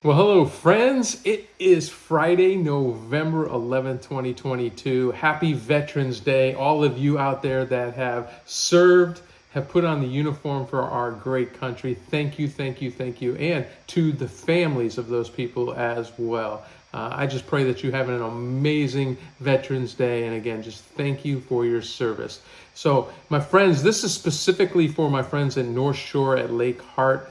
Well, hello, friends. It is Friday, November 11th, 2022. Happy Veterans Day. All of you out there that have served, have put on the uniform for our great country. Thank you, thank you, thank you. And to the families of those people as well. I just pray that you have an amazing Veterans Day. And again, just thank you for your service. So, my friends, this is specifically for my friends at Northshore at Lake Hart.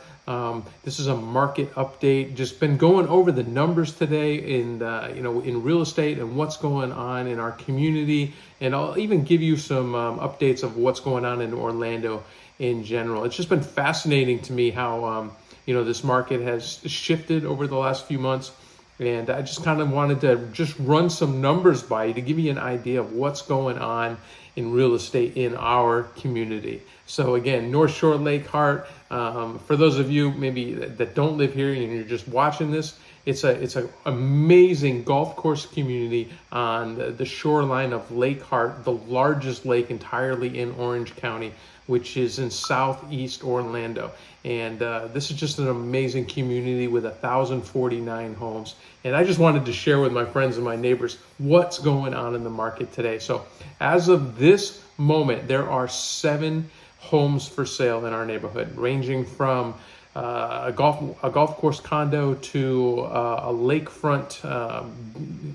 This is a market update. Just been going over the numbers today in real estate and what's going on in our community, and I'll even give you some updates of what's going on in Orlando in general. It's just been fascinating to me how this market has shifted over the last few months. And I just kind of wanted to just run some numbers by you to give you an idea of what's going on in real estate in our community. So again, North Shore Lake Hart. For those of you maybe that don't live here and you're just watching this, it's an amazing golf course community on the shoreline of Lake Hart, the largest lake entirely in Orange County, which is in southeast Orlando. And this is just an amazing community with 1,049 homes. And I just wanted to share with my friends and my neighbors what's going on in the market today. So as of this moment, there are 7 homes for sale in our neighborhood, ranging from a golf course condo to a lakefront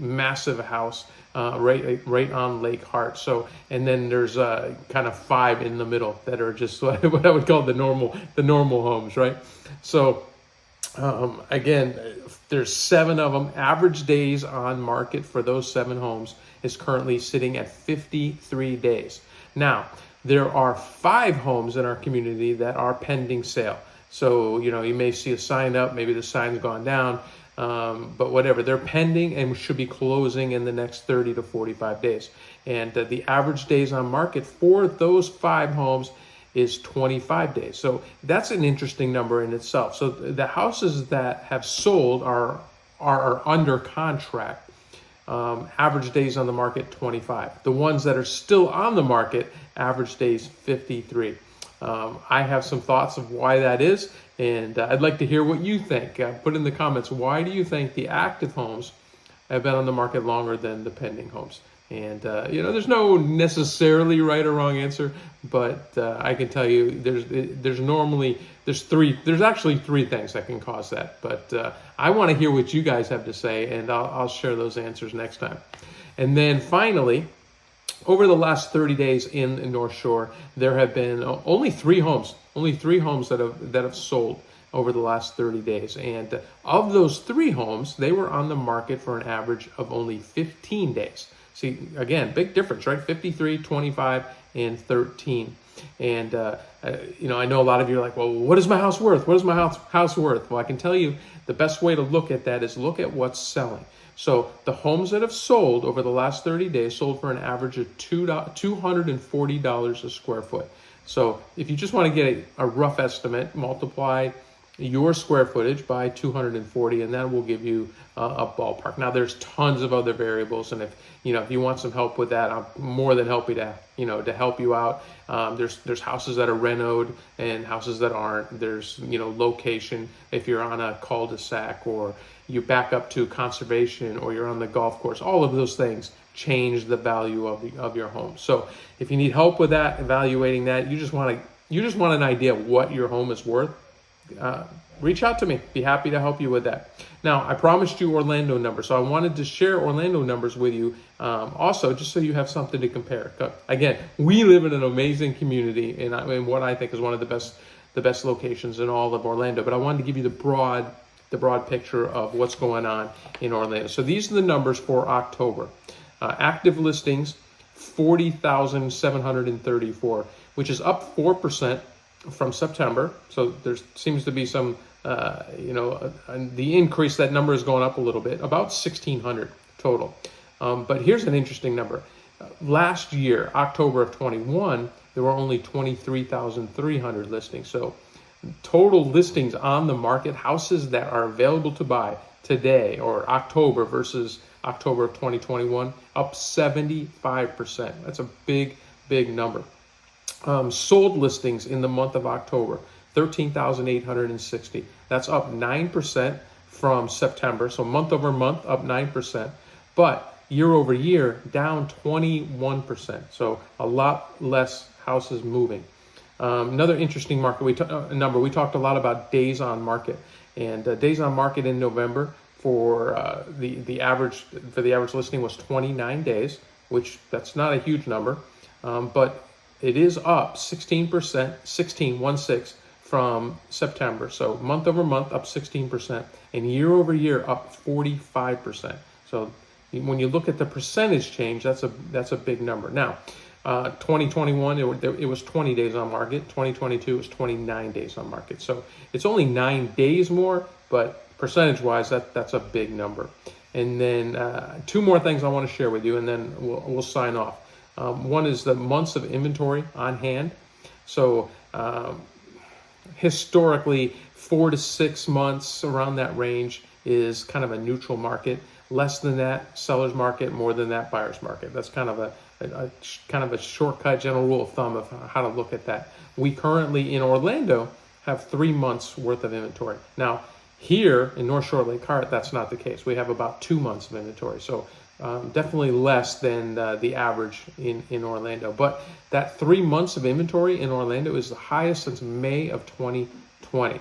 massive house right on Lake Hart. So, and then there's kind of 5 in the middle that are just what I would call the normal homes, right? So again, there's 7 of them. Average days on market for those 7 homes is currently sitting at 53 days. Now, there are 5 homes in our community that are pending sale. So, you may see a sign up, maybe the sign's gone down, but whatever, they're pending and should be closing in the next 30 to 45 days. And the average days on market for those 5 homes is 25 days. So that's an interesting number in itself. So the houses that have sold are under contract. Average days on the market 25. The ones that are still on the market, average days 53. I have some thoughts of why that is, and I'd like to hear what you think. Put in the comments, why do you think the active homes have been on the market longer than the pending homes? And there's no necessarily right or wrong answer, but I can tell you there's actually 3 things that can cause that. But I want to hear what you guys have to say, and I'll share those answers next time. And then finally, over the last 30 days in North Shore, there have been only 3 homes that have sold over the last 30 days. And of those 3 homes, they were on the market for an average of only 15 days. See, again, big difference, right? 53, 25, and 13. And, I know a lot of you are like, well, what is my house worth? What is my house worth? Well, I can tell you the best way to look at that is look at what's selling. So the homes that have sold over the last 30 days sold for an average of $240 a square foot. So if you just want to get a rough estimate, multiply your square footage by 240, and that will give you a ballpark. Now there's tons of other variables, and if you want some help with that, I'm more than happy to help you out. There's houses that are renoed and houses that aren't. There's location, if you're on a cul-de-sac or you back up to conservation or you're on the golf course. All of those things change the value of your home. So if you need help with that, evaluating that, you just want an idea of what your home is worth, reach out to me. Be happy to help you with that. Now, I promised you Orlando numbers, so I wanted to share Orlando numbers with you also, just so you have something to compare. Again, we live in an amazing community, and what I think is one of the best locations in all of Orlando. But I wanted to give you the broad picture of what's going on in Orlando. So these are the numbers for October. Active listings, 40,734, which is up 4% from September. So there seems to be some, the increase, that number is going up a little bit, about 1,600 total. But here's an interesting number. Last year, October of 21, there were only 23,300 listings. So total listings on the market, houses that are available to buy today or October versus October of 2021, up 75%. That's a big number. Sold listings in the month of October, 13,860. That's up 9% from September. So month over month, up 9%. But year over year, down 21%. So a lot less houses moving. Another interesting market we talked a lot about days on market, and days on market in November for the average listing was 29 days, which that's not a huge number, but it is up 16%, 16 from September. So month over month up 16%, and year over year up 45%. So when you look at the percentage change, that's a big number. Now, 2021, it was 20 days on market. 2022 was 29 days on market. So it's only 9 days more, but percentage-wise, that's a big number. And then two more things I want to share with you, and then we'll sign off. One is the months of inventory on hand. So historically, 4 to 6 months, around that range, is kind of a neutral market. Less than that, seller's market. More than that, buyer's market. That's kind of a shortcut general rule of thumb of how to look at that. We currently in Orlando have 3 months worth of inventory. Now here in Northshore Lake Hart, that's not the case. We have about 2 months of inventory. So definitely less than the average in Orlando. But that 3 months of inventory in Orlando is the highest since May of 2020.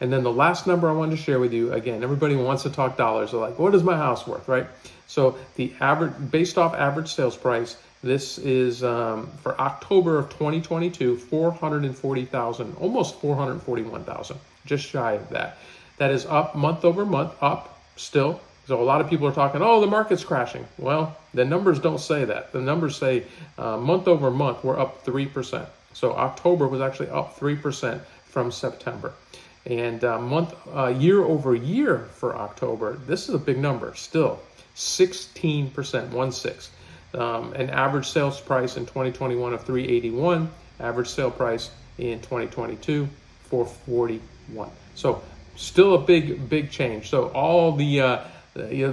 And then the last number I wanted to share with you, again, everybody wants to talk dollars. They're like, what is my house worth, right? So the average, based off average sales price, this is for October of 2022, $440,000, almost $441,000, just shy of that. That is up month over month, up still. So a lot of people are talking, oh, the market's crashing. Well, the numbers don't say that. The numbers say month over month, we're up 3%. So October was actually up 3% from September. And year over year for October, this is a big number still, 16%, 16. An average sales price in 2021 of $381, average sale price in 2022 $441. So still a big change. So all the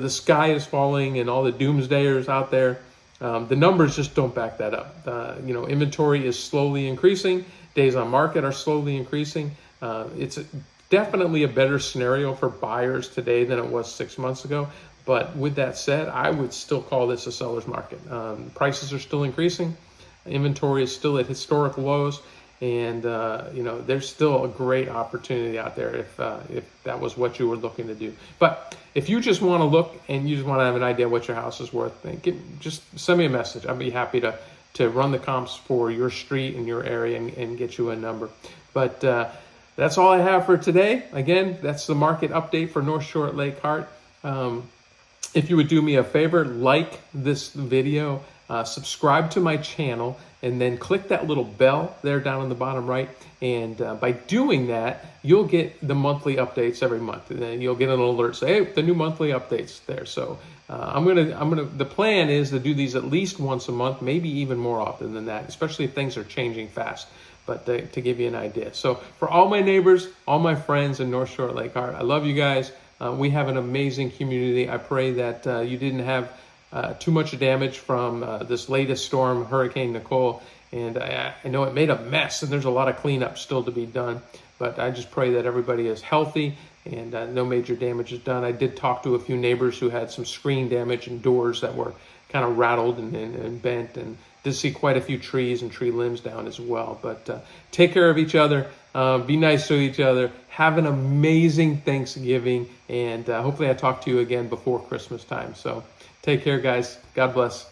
sky is falling and all the doomsdayers out there, the numbers just don't back that up. Inventory is slowly increasing. Days on market are slowly increasing. It's definitely a better scenario for buyers today than it was 6 months ago. But with that said, I would still call this a seller's market. Prices are still increasing. Inventory is still at historic lows. And, there's still a great opportunity out there if that was what you were looking to do. But if you just want to look and you just want to have an idea what your house is worth, just send me a message. I'd be happy to run the comps for your street and your area and get you a number. But that's all I have for today. Again, that's the market update for Northshore at Lake Hart. If you would do me a favor, like this video, subscribe to my channel, and then click that little bell there down in the bottom right. And by doing that, you'll get the monthly updates every month. And then you'll get an alert say, hey, the new monthly updates there. So the plan is to do these at least once a month, maybe even more often than that, especially if things are changing fast. But to give you an idea. So for all my neighbors, all my friends in Northshore Lake Hart, I love you guys. We have an amazing community. I pray that you didn't have too much damage from this latest storm, Hurricane Nicole. And I know it made a mess, and there's a lot of cleanup still to be done. But I just pray that everybody is healthy and no major damage is done. I did talk to a few neighbors who had some screen damage and doors that were kind of rattled and bent, and did see quite a few trees and tree limbs down as well. But take care of each other. Be nice to each other. Have an amazing Thanksgiving. And hopefully I talk to you again before Christmas time. So take care, guys. God bless.